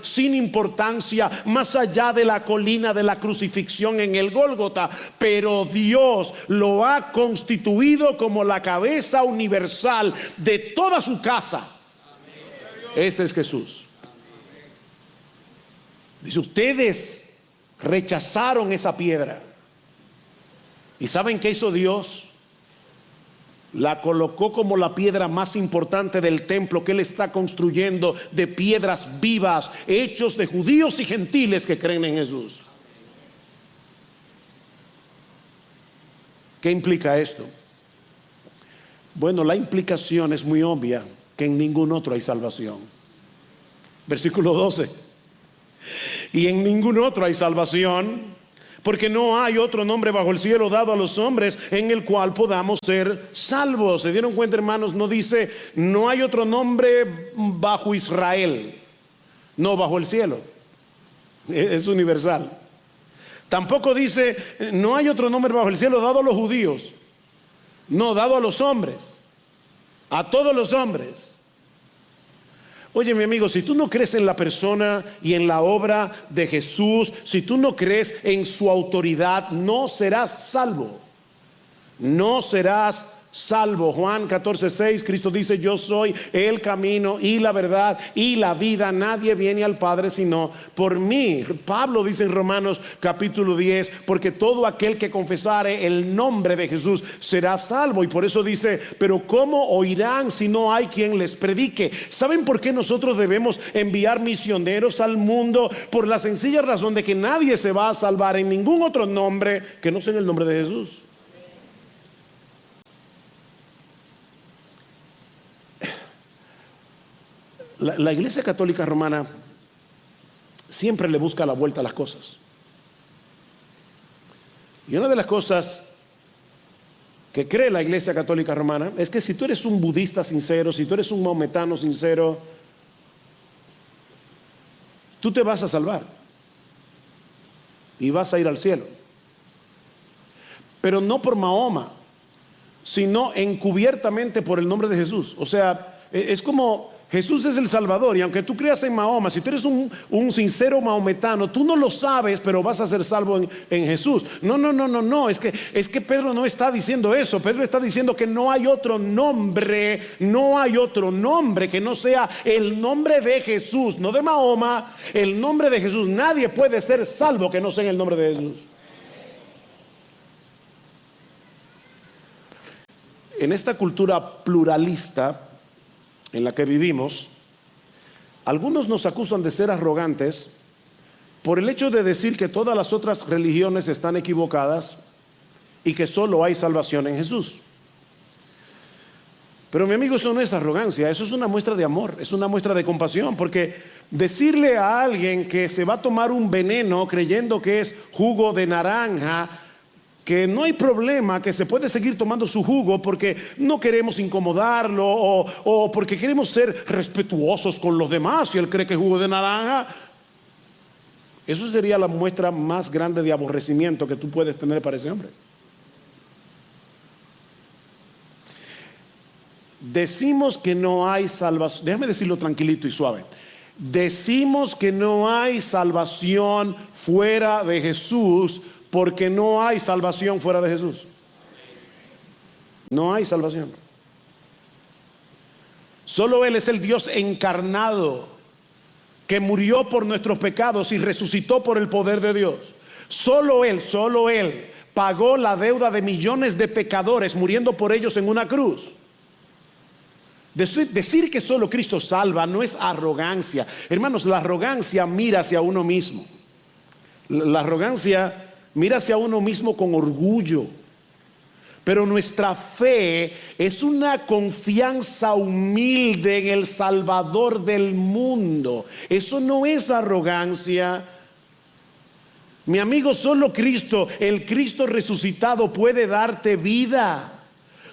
sin importancia, más allá de la colina de la crucifixión en el Gólgota. Pero Dios lo ha constituido como la cabeza universal de toda su casa. Ese es Jesús. Dice, ustedes rechazaron esa piedra. ¿Y saben qué hizo Dios? La colocó como la piedra más importante del templo que Él está construyendo, de piedras vivas, hechos de judíos y gentiles que creen en Jesús. ¿Qué implica esto? Bueno, la implicación es muy obvia, que en ningún otro hay salvación. Versículo 12. Y en ningún otro hay salvación, porque no hay otro nombre bajo el cielo dado a los hombres en el cual podamos ser salvos. ¿Se dieron cuenta, hermanos? No dice, no hay otro nombre bajo Israel, no bajo el cielo. Es universal. Tampoco dice, no hay otro nombre bajo el cielo dado a los judíos, no, dado a los hombres, a todos los hombres. Oye, mi amigo, si tú no crees en la persona y en la obra de Jesús, si tú no crees en su autoridad, no serás salvo. No serás salvo. Juan 14:6, Cristo dice, yo soy el camino y la verdad y la vida. Nadie viene al Padre sino por mí. Pablo dice en Romanos capítulo 10, porque todo aquel que confesare el nombre de Jesús será salvo. Y por eso dice, pero ¿cómo oirán si no hay quien les predique? ¿Saben por qué nosotros debemos enviar misioneros al mundo? Por la sencilla razón de que nadie se va a salvar en ningún otro nombre que no sea en el nombre de Jesús. La Iglesia Católica Romana siempre le busca la vuelta a las cosas. Y una de las cosas que cree la Iglesia Católica Romana es que si tú eres un budista sincero, si tú eres un maometano sincero, tú te vas a salvar y vas a ir al cielo. Pero no por Mahoma, sino encubiertamente por el nombre de Jesús. O sea, es como Jesús es el Salvador, y aunque tú creas en Mahoma, si tú eres un sincero maometano, tú no lo sabes, pero vas a ser salvo en Jesús. No, es que Pedro no está diciendo eso. Pedro está diciendo que no hay otro nombre que no sea el nombre de Jesús, no de Mahoma, el nombre de Jesús. Nadie puede ser salvo que no sea en el nombre de Jesús. En esta cultura pluralista en la que vivimos, algunos nos acusan de ser arrogantes por el hecho de decir que todas las otras religiones están equivocadas y que solo hay salvación en Jesús. Pero mi amigo, eso no es arrogancia, eso es una muestra de amor, es una muestra de compasión, porque decirle a alguien que se va a tomar un veneno creyendo que es jugo de naranja, que no hay problema, que se puede seguir tomando su jugo porque no queremos incomodarlo o porque queremos ser respetuosos con los demás, si él cree que es jugo de naranja, Eso sería la muestra más grande de aborrecimiento que tú puedes tener para ese hombre. Decimos que no hay salvación. Déjame decirlo tranquilito y suave. Decimos que no hay salvación fuera de Jesús porque no hay salvación fuera de Jesús. No hay salvación. Solo Él es el Dios encarnado que murió por nuestros pecados y resucitó por el poder de Dios. Solo Él pagó la deuda de millones de pecadores muriendo por ellos en una cruz. Decir que solo Cristo salva no es arrogancia. Hermanos, la arrogancia mira hacia uno mismo. La arrogancia mira hacia uno mismo con orgullo. Pero nuestra fe es una confianza humilde en el Salvador del mundo. Eso no es arrogancia. Mi amigo, solo Cristo, el Cristo resucitado, puede darte vida.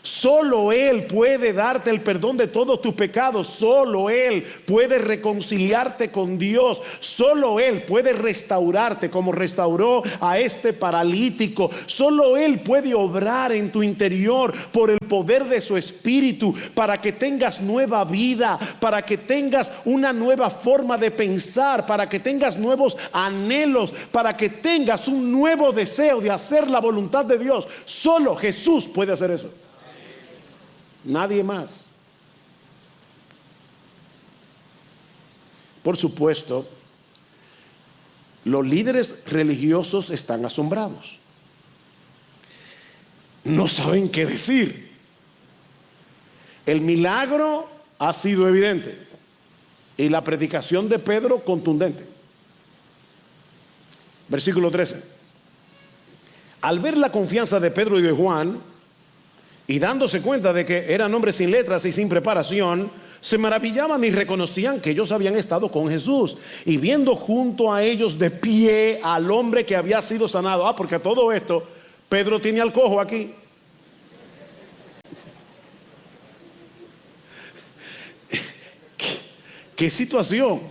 Solo Él puede darte el perdón de todos tus pecados. Solo Él puede reconciliarte con Dios. Solo Él puede restaurarte como restauró a este paralítico. Solo Él puede obrar en tu interior por el poder de su Espíritu para que tengas nueva vida, para que tengas una nueva forma de pensar, para que tengas nuevos anhelos, para que tengas un nuevo deseo de hacer la voluntad de Dios. Solo Jesús puede hacer eso. Nadie más. Por supuesto, los líderes religiosos están asombrados. No saben qué decir. El milagro ha sido evidente y la predicación de Pedro contundente. Versículo 13. Al ver la confianza de Pedro y de Juan, y dándose cuenta de que eran hombres sin letras y sin preparación, se maravillaban y reconocían que ellos habían estado con Jesús. Y viendo junto a ellos de pie al hombre que había sido sanado. Porque a todo esto, Pedro tiene al cojo aquí. ¿Qué situación?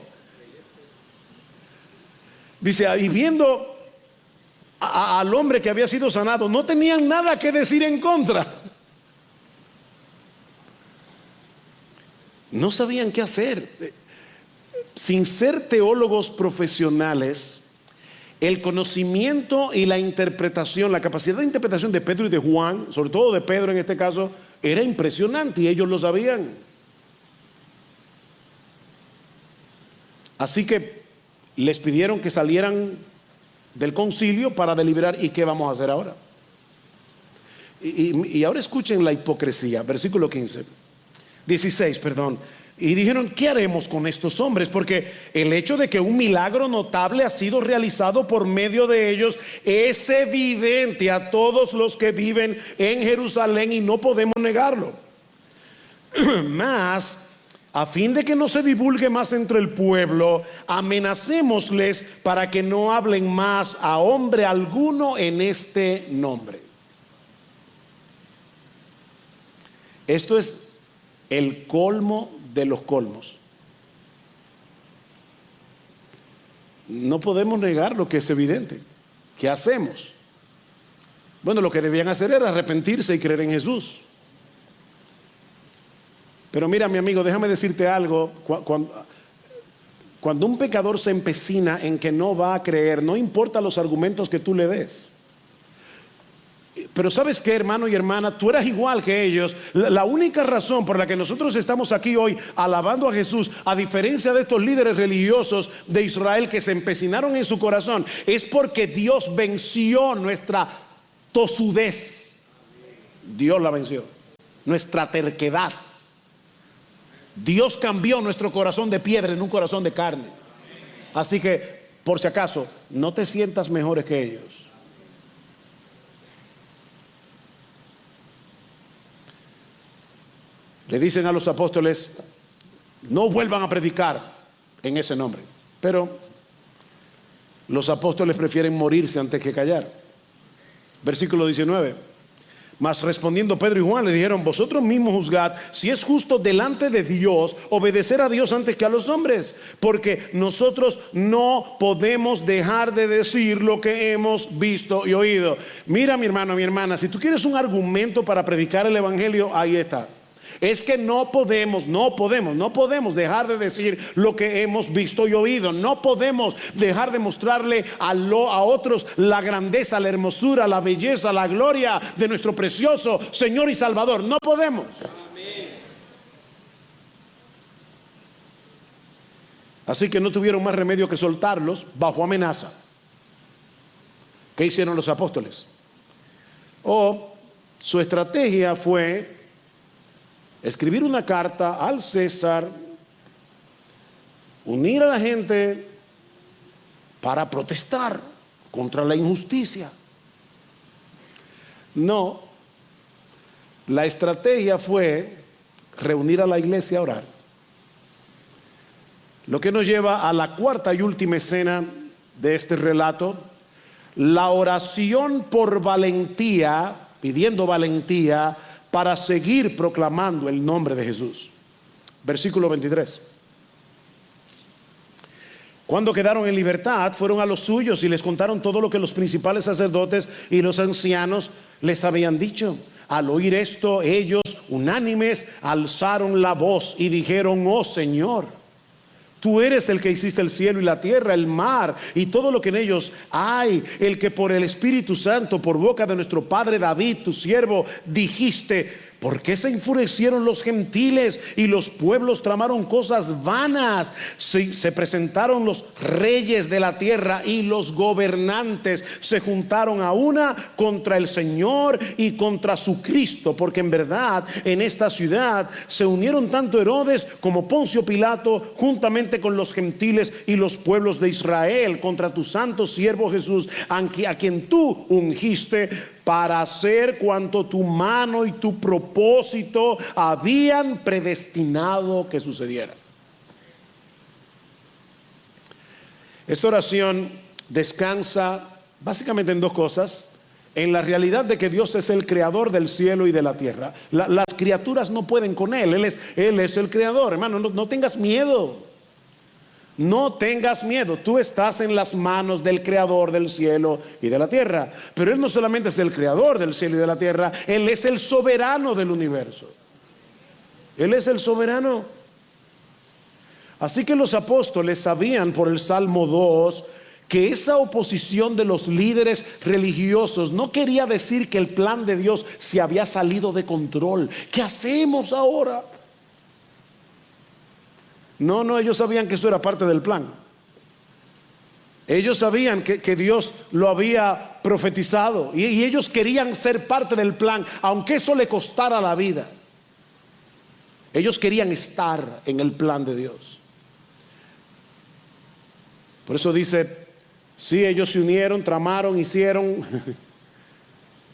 Dice, y viendo al hombre que había sido sanado, no tenían nada que decir en contra. No sabían qué hacer. Sin ser teólogos profesionales, el conocimiento y la interpretación, la capacidad de interpretación de Pedro y de Juan, sobre todo de Pedro en este caso, era impresionante y ellos lo sabían. Así que les pidieron que salieran del concilio para deliberar. ¿Y qué vamos a hacer ahora? Y ahora escuchen la hipocresía. Versículo 16. Y dijeron, ¿qué haremos con estos hombres? Porque el hecho de que un milagro notable ha sido realizado por medio de ellos es evidente a todos los que viven en Jerusalén y no podemos negarlo. Mas, a fin de que no se divulgue más entre el pueblo, amenacémosles para que no hablen más a hombre alguno en este nombre. Esto es el colmo de los colmos. No podemos negar lo que es evidente. ¿Qué hacemos? Bueno, lo que debían hacer era arrepentirse y creer en Jesús. Pero mira, mi amigo, déjame decirte algo. Cuando un pecador se empecina en que no va a creer, no importa los argumentos que tú le des. Pero ¿sabes qué, hermano y hermana? Tú eras igual que ellos. La única razón por la que nosotros estamos aquí hoy alabando a Jesús, a diferencia de estos líderes religiosos de Israel que se empecinaron en su corazón, es porque Dios venció nuestra tosudez. Dios la venció. Nuestra terquedad. Dios cambió nuestro corazón de piedra en un corazón de carne. Así que, por si acaso, no te sientas mejores que ellos. Le dicen a los apóstoles, no vuelvan a predicar en ese nombre. Pero los apóstoles prefieren morirse antes que callar. Versículo 19. Mas respondiendo Pedro y Juan le dijeron: vosotros mismos juzgad si es justo delante de Dios obedecer a Dios antes que a los hombres, porque nosotros no podemos dejar de decir lo que hemos visto y oído. Mira, mi hermano, mi hermana, si tú quieres un argumento para predicar el evangelio, ahí está. Es que no podemos dejar de decir lo que hemos visto y oído. No podemos dejar de mostrarle a otros la grandeza, la hermosura, la belleza, la gloria de nuestro precioso Señor y Salvador. No podemos. Así que no tuvieron más remedio que soltarlos bajo amenaza. ¿Qué hicieron los apóstoles? Su estrategia fue escribir una carta al César, unir a la gente para protestar contra la injusticia. No, la estrategia fue reunir a la iglesia a orar. Lo que nos lleva a la cuarta y última escena de este relato: la oración por valentía, pidiendo valentía para seguir proclamando el nombre de Jesús. Versículo 23. Cuando quedaron en libertad, fueron a los suyos y les contaron todo lo que los principales sacerdotes y los ancianos les habían dicho. Al oír esto, ellos, unánimes, alzaron la voz y dijeron: oh Señor, tú eres el que hiciste el cielo y la tierra, el mar y todo lo que en ellos hay, el que por el Espíritu Santo, por boca de nuestro padre David, tu siervo, dijiste: ¿por qué se enfurecieron los gentiles y los pueblos tramaron cosas vanas? Se presentaron los reyes de la tierra y los gobernantes se juntaron a una contra el Señor y contra su Cristo, porque en verdad en esta ciudad se unieron tanto Herodes como Poncio Pilato juntamente con los gentiles y los pueblos de Israel contra tu santo siervo Jesús, a quien tú ungiste para hacer cuanto tu mano y tu propósito habían predestinado que sucediera. Esta oración descansa básicamente en dos cosas: en la realidad de que Dios es el creador del cielo y de la tierra. Las criaturas no pueden con Él. Él es el creador. Hermano, no tengas miedo. No tengas miedo, tú estás en las manos del creador del cielo y de la tierra. Pero Él no solamente es el creador del cielo y de la tierra, Él es el soberano del universo. Él es el soberano. Así que los apóstoles sabían por el Salmo 2 que esa oposición de los líderes religiosos no quería decir que el plan de Dios se había salido de control. ¿Qué hacemos ahora? No, ellos sabían que eso era parte del plan. Ellos sabían que Dios lo había profetizado y ellos querían ser parte del plan, aunque eso le costara la vida. Ellos querían estar en el plan de Dios. Por eso dice: sí, ellos se unieron, tramaron, hicieron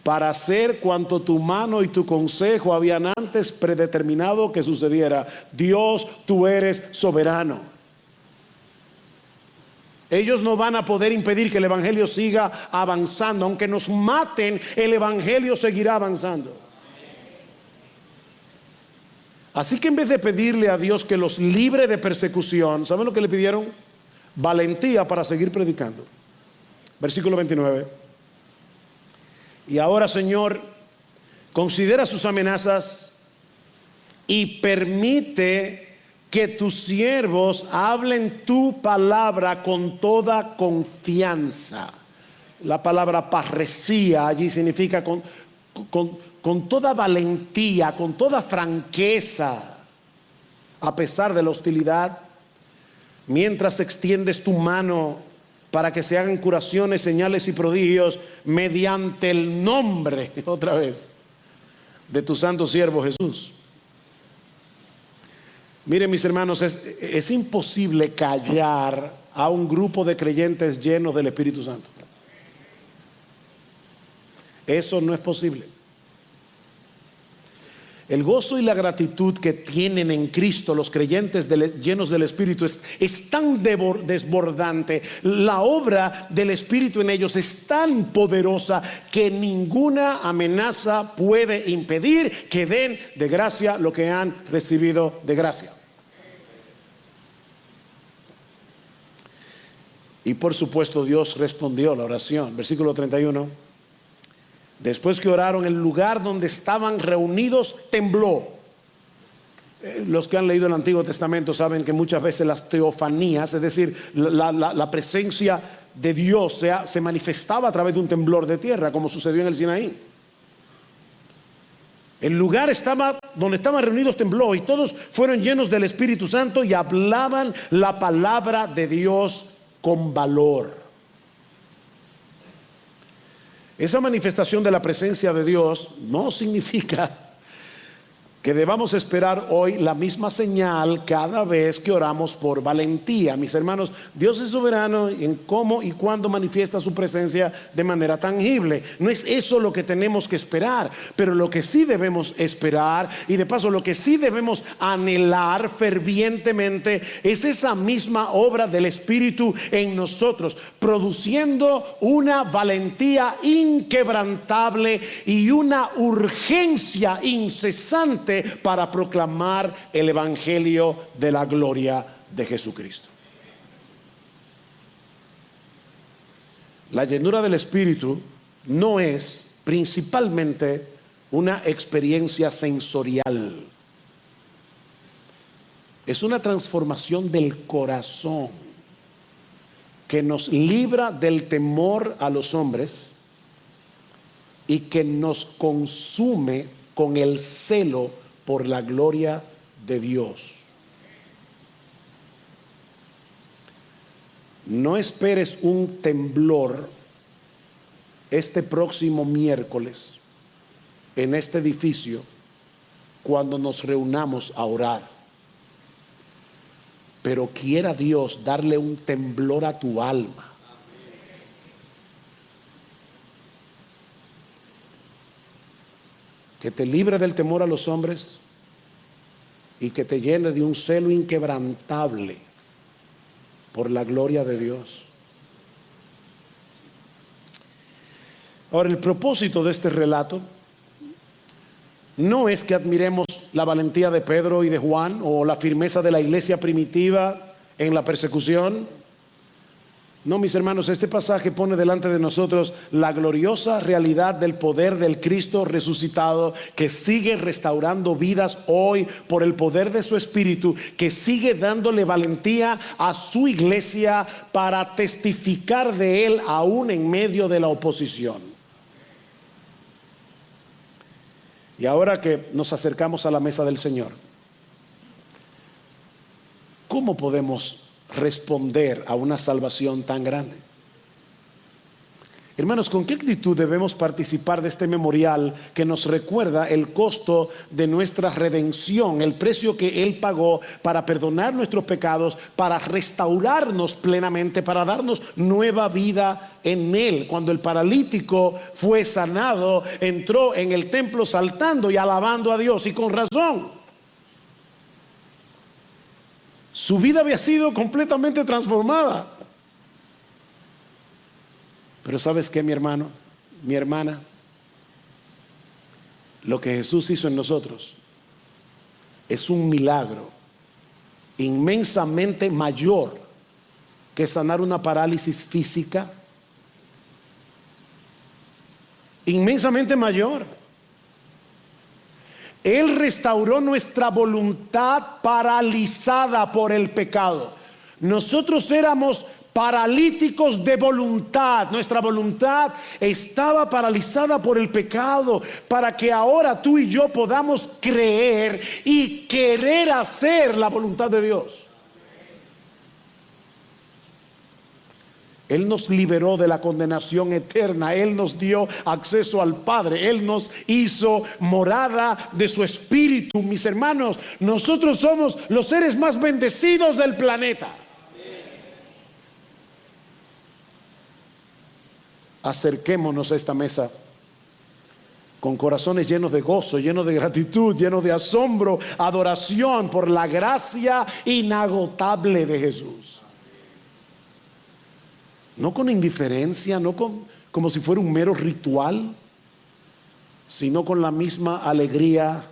para hacer cuanto tu mano y tu consejo habían antes predeterminado que sucediera. Dios, tú eres soberano. Ellos no van a poder impedir que el evangelio siga avanzando. Aunque nos maten, el evangelio seguirá avanzando. Así que en vez de pedirle a Dios que los libre de persecución, ¿saben lo que le pidieron? Valentía para seguir predicando. Versículo 29. Y ahora, Señor, considera sus amenazas y permite que tus siervos hablen tu palabra con toda confianza. La palabra parresía allí significa con toda valentía, con toda franqueza, a pesar de la hostilidad, mientras extiendes tu mano para que se hagan curaciones, señales y prodigios mediante el nombre, otra vez, de tu santo siervo Jesús. Miren, mis hermanos, es imposible callar a un grupo de creyentes llenos del Espíritu Santo. Eso no es posible. El gozo y la gratitud que tienen en Cristo los creyentes llenos del Espíritu es tan desbordante. La obra del Espíritu en ellos es tan poderosa que ninguna amenaza puede impedir que den de gracia lo que han recibido de gracia. Y por supuesto Dios respondió la oración. Versículo 31. Después que oraron, el lugar donde estaban reunidos tembló. Los que han leído el Antiguo Testamento saben que muchas veces las teofanías, es decir, la presencia de Dios se manifestaba a través de un temblor de tierra, como sucedió en el Sinaí. El lugar donde estaban reunidos tembló, y todos fueron llenos del Espíritu Santo y hablaban la palabra de Dios con valor. Esa manifestación de la presencia de Dios no significa que debamos esperar hoy la misma señal cada vez que oramos por valentía. Mis hermanos, Dios es soberano en cómo y cuándo manifiesta su presencia de manera tangible. No es eso lo que tenemos que esperar, pero lo que sí debemos esperar, y de paso lo que sí debemos anhelar fervientemente, es esa misma obra del Espíritu en nosotros, produciendo una valentía inquebrantable y una urgencia incesante para proclamar el evangelio de la gloria de Jesucristo. La llenura del Espíritu no es principalmente una experiencia sensorial. Es una transformación del corazón que nos libra del temor a los hombres y que nos consume con el celo por la gloria de Dios. No esperes un temblor este próximo miércoles en este edificio cuando nos reunamos a orar. Pero quiera Dios darle un temblor a tu alma. Que te libre del temor a los hombres y que te llene de un celo inquebrantable por la gloria de Dios. Ahora, el propósito de este relato no es que admiremos la valentía de Pedro y de Juan o la firmeza de la iglesia primitiva en la persecución. No, mis hermanos, este pasaje pone delante de nosotros la gloriosa realidad del poder del Cristo resucitado, que sigue restaurando vidas hoy por el poder de su Espíritu, que sigue dándole valentía a su iglesia para testificar de Él aún en medio de la oposición. Y ahora que nos acercamos a la mesa del Señor, ¿cómo podemos responder a una salvación tan grande? Hermanos, ¿con qué actitud debemos participar de este memorial que nos recuerda el costo de nuestra redención, el precio que Él pagó para perdonar nuestros pecados, para restaurarnos plenamente, para darnos nueva vida en Él? Cuando el paralítico fue sanado, entró en el templo saltando y alabando a Dios, y con razón. Su vida había sido completamente transformada. Pero ¿sabes qué, mi hermano, mi hermana? Lo que Jesús hizo en nosotros es un milagro inmensamente mayor que sanar una parálisis física. Inmensamente mayor. Él restauró nuestra voluntad paralizada por el pecado. Nosotros éramos paralíticos de voluntad. Nuestra voluntad estaba paralizada por el pecado, para que ahora tú y yo podamos creer y querer hacer la voluntad de Dios. Él nos liberó de la condenación eterna. Él nos dio acceso al Padre. Él nos hizo morada de su Espíritu. Mis hermanos, nosotros somos los seres más bendecidos del planeta. Acerquémonos a esta mesa con corazones llenos de gozo, llenos de gratitud, llenos de asombro, adoración por la gracia inagotable de Jesús. No con indiferencia, no como si fuera un mero ritual, sino con la misma alegría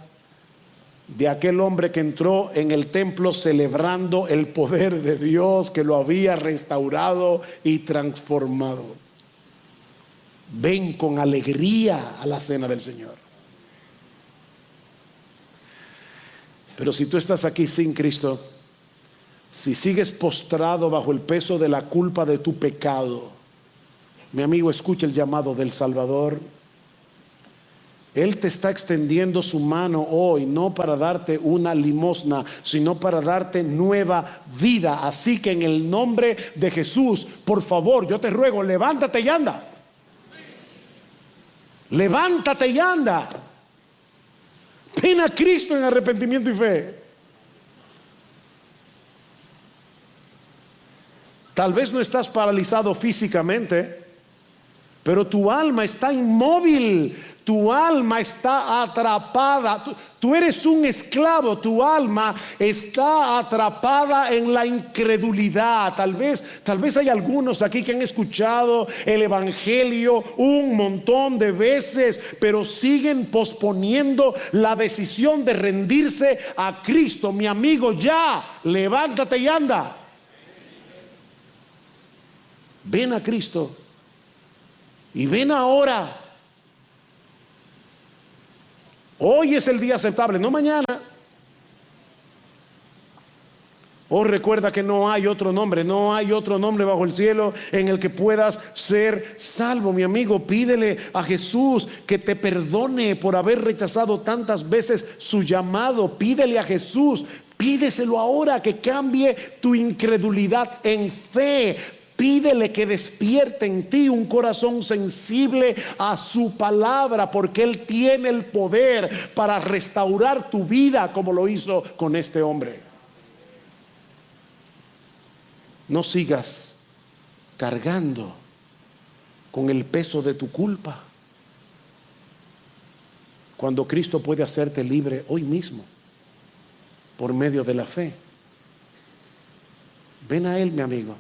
de aquel hombre que entró en el templo celebrando el poder de Dios que lo había restaurado y transformado. Ven con alegría a la cena del Señor. Pero si tú estás aquí sin Cristo, si sigues postrado bajo el peso de la culpa de tu pecado, mi amigo, escucha el llamado del Salvador. Él te está extendiendo su mano hoy, no para darte una limosna, sino para darte nueva vida. Así que en el nombre de Jesús, por favor, yo te ruego, levántate y anda. Levántate y anda. Ven a Cristo en arrepentimiento y fe. Tal vez no estás paralizado físicamente, pero tu alma está inmóvil, tu alma está atrapada. Tú eres un esclavo, tu alma está atrapada en la incredulidad. Tal vez hay algunos aquí que han escuchado el evangelio un montón de veces, pero siguen posponiendo la decisión de rendirse a Cristo. Mi amigo, ya, levántate y anda. Ven a Cristo. Y ven ahora. Hoy es el día aceptable, no mañana. Oh, recuerda que no hay otro nombre bajo el cielo en el que puedas ser salvo. Mi amigo, pídele a Jesús que te perdone por haber rechazado tantas veces su llamado. Pídele a Jesús, pídeselo ahora, que cambie tu incredulidad en fe. Pídele que despierte en ti un corazón sensible a su palabra, porque Él tiene el poder para restaurar tu vida como lo hizo con este hombre. No sigas cargando con el peso de tu culpa, cuando Cristo puede hacerte libre hoy mismo por medio de la fe. Ven a Él, mi amigo.